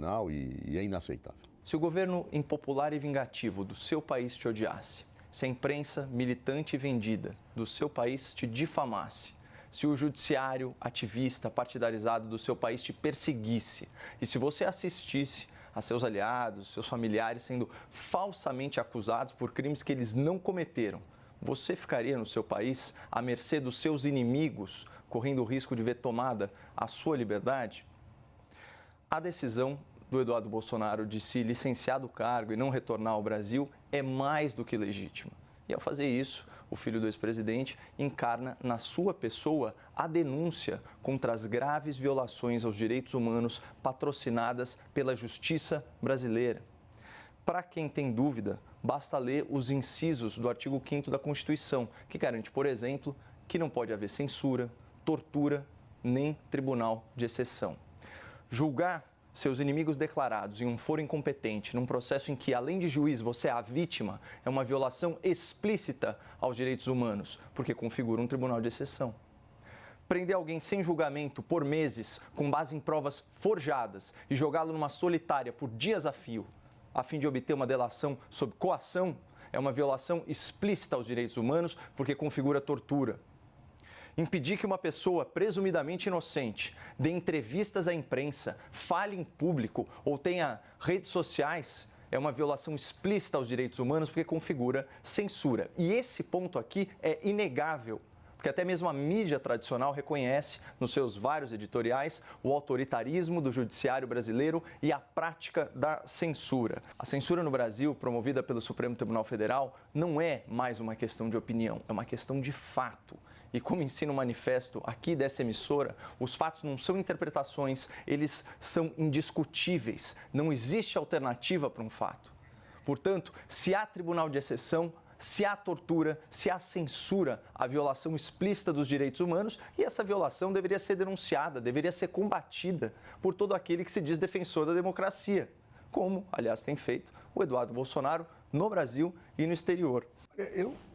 criminal e é inaceitável. Se o governo impopular e vingativo do seu país te odiasse, se a imprensa militante e vendida do seu país te difamasse, se o judiciário ativista partidarizado do seu país te perseguisse e se você assistisse a seus aliados, seus familiares sendo falsamente acusados por crimes que eles não cometeram, você ficaria no seu país à mercê dos seus inimigos, correndo o risco de ver tomada a sua liberdade? A decisão do Eduardo Bolsonaro de se licenciar do cargo e não retornar ao Brasil é mais do que legítima. E ao fazer isso, o filho do ex-presidente encarna na sua pessoa a denúncia contra as graves violações aos direitos humanos patrocinadas pela justiça brasileira. Para quem tem dúvida, basta ler os incisos do artigo 5º da Constituição, que garante, por exemplo, que não pode haver censura, tortura, nem tribunal de exceção. Julgar seus inimigos declarados em um foro incompetente, num processo em que, além de juiz, você é a vítima, é uma violação explícita aos direitos humanos, porque configura um tribunal de exceção. Prender alguém sem julgamento por meses, com base em provas forjadas, e jogá-lo numa solitária por dias a fio, a fim de obter uma delação sob coação, é uma violação explícita aos direitos humanos, porque configura tortura. Impedir que uma pessoa presumidamente inocente dê entrevistas à imprensa, fale em público ou tenha redes sociais é uma violação explícita aos direitos humanos porque configura censura. E esse ponto aqui é inegável, porque até mesmo a mídia tradicional reconhece, nos seus vários editoriais, o autoritarismo do judiciário brasileiro e a prática da censura. A censura no Brasil, promovida pelo Supremo Tribunal Federal, não é mais uma questão de opinião, é uma questão de fato. E como ensina o manifesto aqui dessa emissora, os fatos não são interpretações, eles são indiscutíveis. Não existe alternativa para um fato. Portanto, se há tribunal de exceção, se há tortura, se há censura, há violação explícita dos direitos humanos, e essa violação deveria ser denunciada, deveria ser combatida por todo aquele que se diz defensor da democracia, como, aliás, tem feito o Eduardo Bolsonaro no Brasil e no exterior.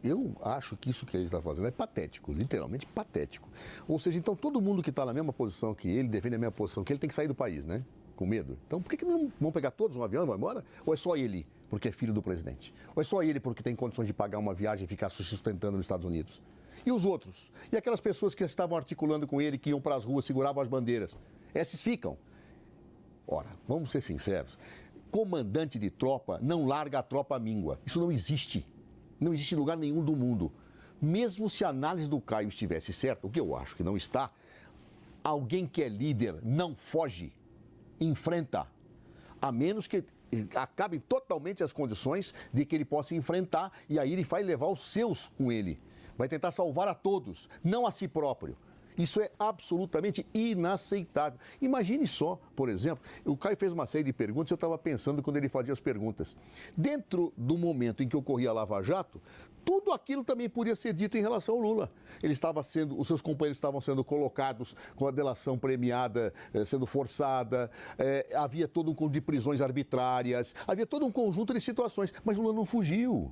Eu acho que isso que ele está fazendo é patético, literalmente patético. Ou seja, então todo mundo que está na mesma posição que ele, defende a mesma posição que ele, tem que sair do país, né? Com medo. Então por que não vão pegar todos um avião e vão embora? Ou é só ele porque é filho do presidente? Ou é só ele porque tem condições de pagar uma viagem e ficar se sustentando nos Estados Unidos? E os outros? E aquelas pessoas que estavam articulando com ele, que iam para as ruas, seguravam as bandeiras? Esses ficam. Ora, vamos ser sinceros, comandante de tropa não larga a tropa à míngua. Isso não existe. Não existe em lugar nenhum do mundo. Mesmo se a análise do Caio estivesse certa, o que eu acho que não está, alguém que é líder não foge, enfrenta, a menos que acabem totalmente as condições de que ele possa enfrentar, e aí ele vai levar os seus com ele. Vai tentar salvar a todos, não a si próprio. Isso é absolutamente inaceitável. Imagine só, por exemplo, o Caio fez uma série de perguntas, eu estava pensando quando ele fazia as perguntas. Dentro do momento em que ocorria a Lava Jato, tudo aquilo também podia ser dito em relação ao Lula. Os seus companheiros estavam sendo colocados com a delação premiada, sendo forçada, havia todo um conjunto de prisões arbitrárias, havia todo um conjunto de situações, mas o Lula não fugiu.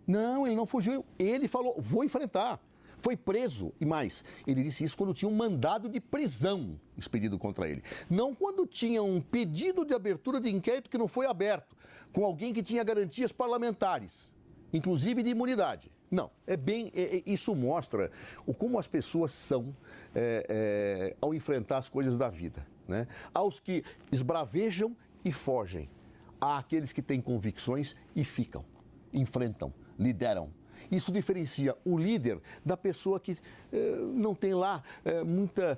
Não, ele não fugiu. Ele falou, vou enfrentar. Foi preso, e mais, ele disse isso quando tinha um mandado de prisão expedido contra ele. Não quando tinha um pedido de abertura de inquérito que não foi aberto, com alguém que tinha garantias parlamentares, inclusive de imunidade. Não, isso mostra como as pessoas são ao enfrentar as coisas da vida, né? Aos que esbravejam e fogem, há aqueles que têm convicções e ficam, enfrentam, lideram. Isso diferencia o líder da pessoa que não tem lá muita